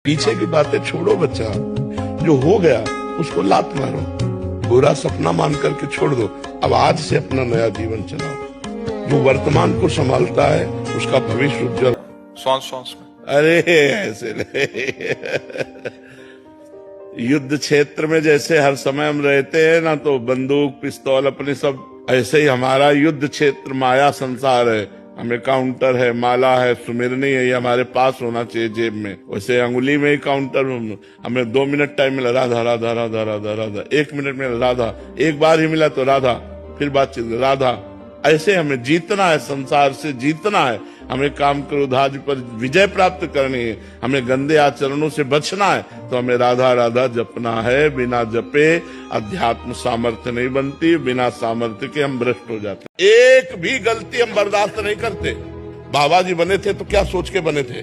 पीछे की बातें छोड़ो बच्चा, जो हो गया उसको लात मारो, बुरा सपना मान करके छोड़ दो। अब आज से अपना नया जीवन चलाओ। जो वर्तमान को संभालता है उसका भविष्य उज्जवल। श्वास में अरे ऐसे नहीं। युद्ध क्षेत्र में जैसे हर समय हम रहते हैं ना, तो बंदूक पिस्तौल अपने सब, ऐसे ही हमारा युद्ध क्षेत्र माया संसार है। हमें काउंटर है, माला है, सुमिरनी है, ये हमारे पास होना चाहिए जेब में। वैसे अंगुली में ही काउंटर, हमें 2 मिनट टाइम मिला, राधा राधा राधा राधा राधा, 1 मिनट में राधा, एक बार ही मिला तो राधा, फिर बातचीत राधा। ऐसे हमें जीतना है, संसार से जीतना है, हमें काम क्रोधादि पर विजय प्राप्त करनी है, हमें गंदे आचरणों से बचना है, तो हमें राधा राधा जपना है। बिना जपे अध्यात्म सामर्थ्य नहीं बनती, बिना सामर्थ्य के हम भ्रष्ट हो जाते। एक भी गलती हम बर्दाश्त नहीं करते। बाबा जी बने थे तो क्या सोच के बने थे?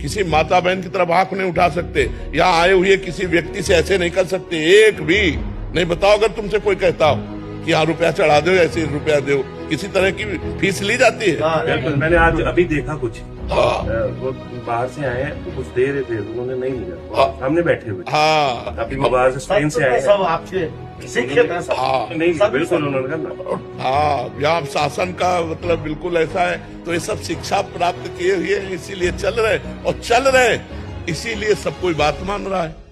किसी माता बहन की तरफ आंख नहीं उठा सकते, या आए हुए किसी व्यक्ति से ऐसे नहीं कर सकते, एक भी नहीं। बताओ अगर तुमसे कोई कहता हो कि हाँ रुपया चढ़ा दो, ऐसे रुपया दो, किसी तरह की फीस ली जाती है? मैंने आज अभी देखा कुछ, वो बाहर से आए हैं तो कुछ दे रहे थे, उन्होंने नहीं लिया, सामने बैठे हुए। हाँ, अभी वो बाहर से स्पेन से आए सब आपके नहीं, बिल्कुल उन्होंने कहा। हाँ, यहाँ शासन का मतलब बिल्कुल ऐसा है। तो ये सब शिक्षा प्राप्त किए हुए हैं, इसीलिए चल रहे, इसीलिए सब कोई बात मान रहा है।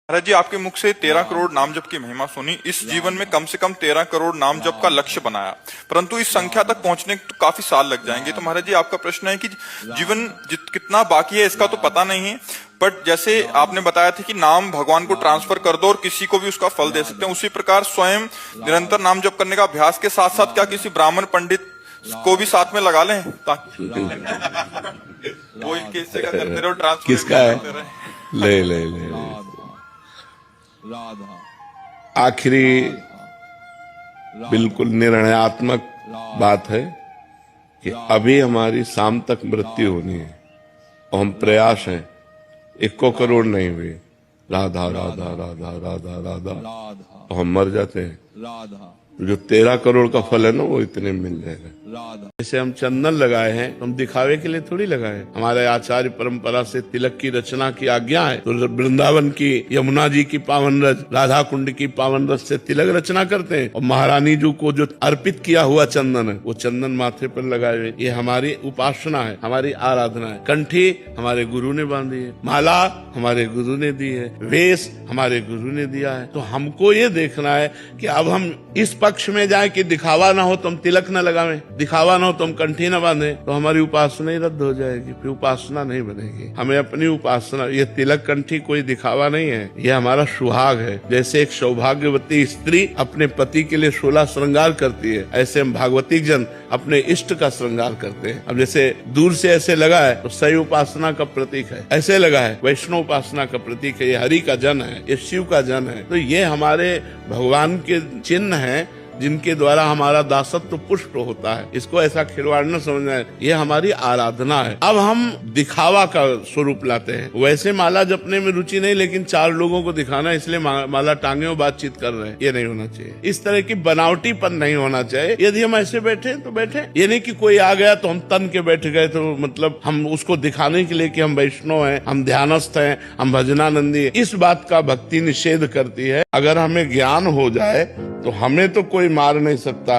महाराज जी, आपके मुख से 13 करोड़ नाम जप की महिमा सुनी। इस जीवन में कम से कम 13 करोड़ नाम जप का लक्ष्य बनाया, परंतु इस संख्या तक पहुंचने तो काफी साल लग जाएंगे। तो महाराज जी, आपका प्रश्न है कि जीवन कितना बाकी है इसका तो पता नहीं है, बट जैसे आपने बताया था कि नाम भगवान को ट्रांसफर कर दो और किसी को भी उसका फल दे सकते हैं, उसी प्रकार स्वयं निरंतर नाम जप करने का अभ्यास के साथ साथ क्या किसी ब्राह्मण पंडित को भी साथ में लगा लें ताकि वो कैसे का करते रहो, ट्रांसफर किसका है? ले आखिरी बिल्कुल निर्णयात्मक बात है कि अभी हमारी शाम तक मृत्यु होनी है और हम प्रयास हैं। 1 करोड़ नहीं हुई, राधा राधा राधा राधा राधा, तो हम मर जाते हैं। जो 13 करोड़ का फल है ना, वो इतने मिल जाएगा। जैसे हम चंदन लगाए हैं, हम दिखावे के लिए थोड़ी लगाए। हमारे आचार्य परंपरा से तिलक की रचना की आज्ञा है, तो वृंदावन की यमुना जी की पावन रस, राधा कुंड की पावन रस से तिलक रचना करते हैं, और महारानी जी को जो अर्पित किया हुआ चंदन है, वो चंदन माथे पर लगाए हुए। ये हमारी उपासना है, हमारी आराधना है। कंठी हमारे गुरु ने बांधी है, माला हमारे गुरु ने दी है, वेश हमारे गुरु ने दिया है। तो हमको ये देखना है कि अब हम इस पक्ष में जाए कि दिखावा ना हो तो हम तिलक न लगावें, दिखावा ना हो तो हम कंठी न बांधे, तो हमारी उपासना ही रद्द हो जाएगी, फिर उपासना नहीं बनेगी। हमें अपनी उपासना, ये तिलक कंठी कोई दिखावा नहीं है, ये हमारा सुहाग है। जैसे एक सौभाग्यवती स्त्री अपने पति के लिए 16 श्रृंगार करती है, ऐसे हम भागवती जन अपने इष्ट का श्रृंगार करते हैं। अब जैसे दूर से ऐसे लगा है तो सही उपासना का प्रतीक है, ऐसे लगा है वैष्णव उपासना का प्रतीक है, ये हरि का जन है, ये शिव का जन है। तो ये हमारे भगवान के चिन्ह हैं जिनके द्वारा हमारा दासत्व पुष्ट होता है। इसको ऐसा खिलवाड़ न समझना है, ये हमारी आराधना है। अब हम दिखावा का स्वरूप लाते हैं। वैसे माला जपने में रुचि नहीं, लेकिन 4 लोगों को दिखाना इसलिए माला टांगे और बातचीत कर रहे हैं, ये नहीं होना चाहिए। इस तरह की बनावटीपन नहीं होना चाहिए। यदि हम ऐसे बैठे तो बैठे, ये नहीं कि कोई आ गया तो हम तन के बैठ गए, तो मतलब हम उसको दिखाने के लिए कि हम वैष्णव हैं, हम ध्यानस्थ हैं, हम भजनानंदी हैं। इस बात का भक्ति निषेध करती है। अगर हमें ज्ञान हो जाए तो हमें तो कोई मार नहीं सकता।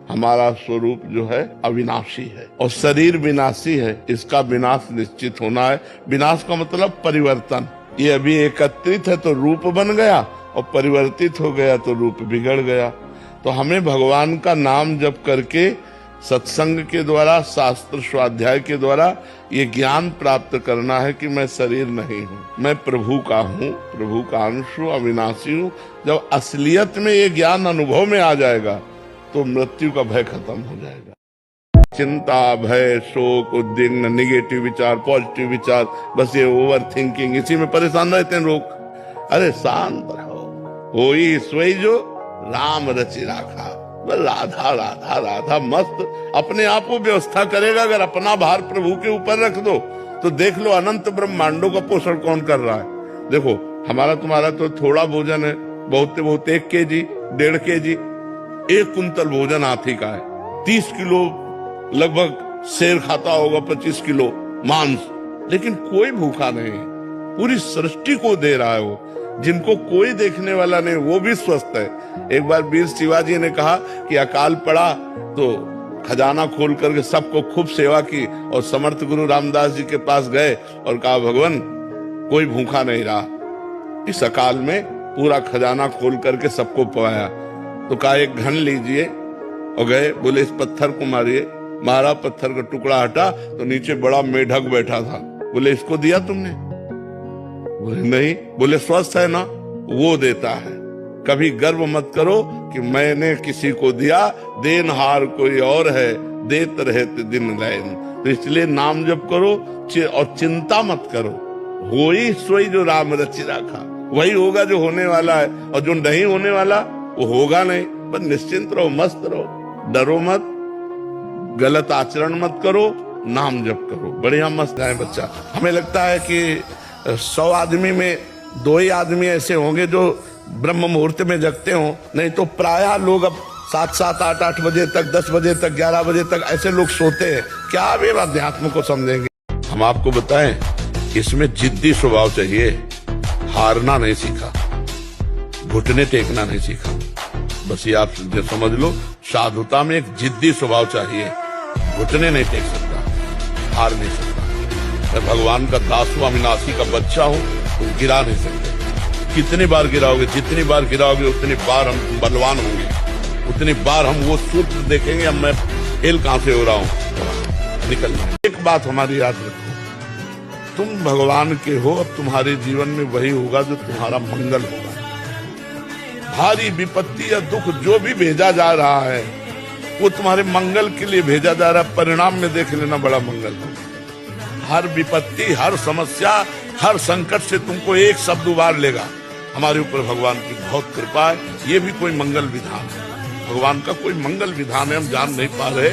हमारा स्वरूप जो है अविनाशी है और शरीर विनाशी है, इसका विनाश निश्चित होना है। विनाश का मतलब परिवर्तन। ये अभी एकत्रित है तो रूप बन गया, और परिवर्तित हो गया तो रूप बिगड़ गया। तो हमें भगवान का नाम जप करके सत्संग के द्वारा, शास्त्र स्वाध्याय के द्वारा ये ज्ञान प्राप्त करना है कि मैं शरीर नहीं हूँ, मैं प्रभु का हूँ, प्रभु का अंश हूँ, अविनाशी हूँ। जब असलियत में ये ज्ञान अनुभव में आ जाएगा तो मृत्यु का भय खत्म हो जाएगा। चिंता, भय, शोक, उद्विग्न, निगेटिव विचार, पॉजिटिव विचार, बस ये ओवर थिंकिंग, इसी में परेशान रहते हैं लोग। अरे शांत रहो, होई सोई जो राम रचि राखा। राधा राधा राधा मस्त अपने आप को व्यवस्था करेगा। अगर अपना भार प्रभु के ऊपर रख दो तो देख लो अनंत ब्रह्मांडों का पोषण कौन कर रहा है। देखो हमारा तुम्हारा तो थोड़ा भोजन है, बहुत बहुत 1 केजी 1.5 केजी, 1 कुंतल भोजन हाथी का है। 30 किलो लगभग शेर खाता होगा, 25 किलो मांस, लेकिन कोई भूखा नहीं है। पूरी सृष्टि को दे रहा है वो, जिनको कोई देखने वाला नहीं वो भी स्वस्थ है। एक बार वीर शिवाजी ने कहा कि अकाल पड़ा तो खजाना खोल करके सबको खूब सेवा की, और समर्थ गुरु रामदास जी के पास गए और कहा भगवान कोई भूखा नहीं रहा, इस अकाल में पूरा खजाना खोल करके सबको पवाया। तो कहा एक घन लीजिए, और गए, बोले इस पत्थर को मारिए। मारा, पत्थर का टुकड़ा हटा तो नीचे बड़ा मेढक बैठा था। बोले इसको दिया तुमने? बोले नहीं। बोले स्वस्थ है ना, वो देता है। कभी गर्व मत करो कि मैंने किसी को दिया, देनहार कोई और है, देते रहते दिन लैन। तो इसलिए नाम जप करो और चिंता मत करो, होई सोई जो राम रचि राखा, वही होगा जो होने वाला है, और जो नहीं होने वाला वो होगा नहीं। बस निश्चिंत रहो, मस्त रहो, डरो मत, गलत आचरण मत करो, नाम जप करो, बढ़िया मस्त है बच्चा। हमें लगता है कि 100 आदमी में 2 ही आदमी ऐसे होंगे जो ब्रह्म मुहूर्त में जगते हो, नहीं तो प्रायः लोग अब 7-7, 8-8 बजे तक, 10 बजे तक, 11 बजे तक ऐसे लोग सोते हैं। क्या वे अध्यात्म को समझेंगे? हम आपको बताएं, इसमें जिद्दी स्वभाव चाहिए, हारना नहीं सीखा, घुटने टेकना नहीं सीखा। बस ये आप समझ लो, साधुता में एक जिद्दी स्वभाव चाहिए, घुटने नहीं टेक सकता, हार नहीं सकता। मैं भगवान का दास हूं, अविनाशी का बच्चा हूं, तो गिरा नहीं सकते। कितनी बार गिराओगे, जितनी बार गिराओगे उतनी बार हम बलवान होंगे, उतनी बार हम वो सूत्र देखेंगे, अब मैं फेल कहां से हो रहा हूं, निकल जाए। एक बात हमारी याद रखो, तुम भगवान के हो, अब तुम्हारे जीवन में वही होगा जो तुम्हारा मंगल होगा। भारी विपत्ति या दुख जो भी भेजा जा रहा है वो तुम्हारे मंगल के लिए भेजा जा रहा है, परिणाम में देख लेना बड़ा मंगल होगा। हर विपत्ति, हर समस्या, हर संकट से तुमको एक शब्द उबार लेगा। हमारे ऊपर भगवान की बहुत कृपा है, ये भी कोई मंगल विधान है, भगवान का कोई मंगल विधान है, हम जान नहीं पा रहे,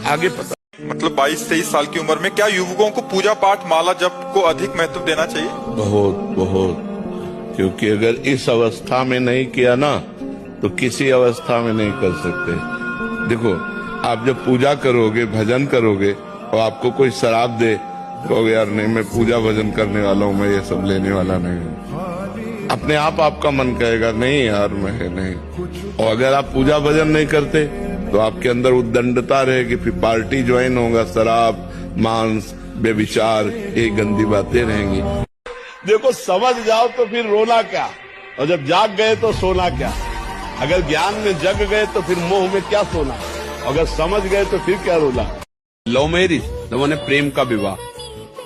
आगे पता। मतलब 22-23 साल की उम्र में क्या युवकों को पूजा पाठ, माला जप को अधिक महत्व देना चाहिए? बहुत बहुत, क्योंकि अगर इस अवस्था में नहीं किया ना तो किसी अवस्था में नहीं कर सकते। देखो, आप जब पूजा करोगे, भजन करोगे, और आपको कोई शराब दे, कहोगे यार नहीं मैं पूजा भजन करने वाला हूँ, मैं ये सब लेने वाला नहीं हूँ। अपने आप आपका मन कहेगा नहीं यार मैं नहीं। और अगर आप पूजा भजन नहीं करते तो आपके अंदर उद्दंडता रहेगी, फिर पार्टी ज्वाइन होगा, शराब, मांस, बेविचार, ये गंदी बातें रहेंगी। देखो, समझ जाओ तो फिर रोना क्या, और जब जाग गए तो सोना क्या। अगर ज्ञान में जग गए तो फिर मोह में क्या सोना, अगर समझ गए तो फिर क्या रोना। लव मैरिज तो मैंने प्रेम का विवाह,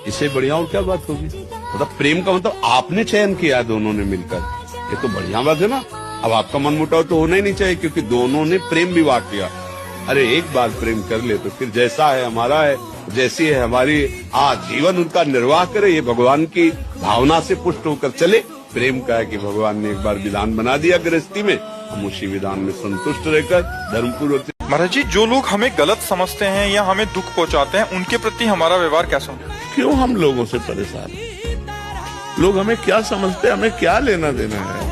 इससे बढ़िया और क्या बात होगी। मतलब प्रेम का मतलब आपने चयन किया दोनों ने मिलकर, ये तो बढ़िया बात है ना। अब आपका मन मुटाव तो होना ही नहीं चाहिए, क्योंकि दोनों ने प्रेम विवाह किया। अरे एक बार प्रेम कर ले तो फिर जैसा है हमारा है, जैसी है हमारी जीवन उनका निर्वाह करे, ये भगवान की भावना से पुष्ट होकर चले। प्रेम का है कि भगवान ने एक बार विधान बना दिया गृहस्थी में, हम उसी विधान में संतुष्ट रहकर धर्मपूर्वक। महाराज जी, जो लोग हमें गलत समझते हैं या हमें दुख पहुंचाते हैं, उनके प्रति हमारा व्यवहार कैसा हो? क्यों हम लोगों से परेशान? लोग हमें क्या समझते हैं, हमें क्या लेना देना है?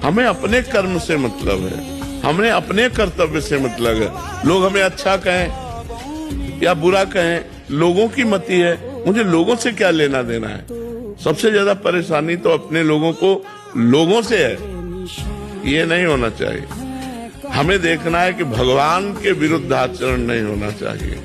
हमें अपने कर्म से मतलब है, हमें अपने कर्तव्य से मतलब है। लोग हमें अच्छा कहें या बुरा कहें, लोगों की मति है, मुझे लोगों से क्या लेना देना है। सबसे ज्यादा परेशानी तो अपने लोगों को लोगों से है, ये नहीं होना चाहिए। हमें देखना है कि भगवान के विरुद्ध आचरण नहीं होना चाहिए।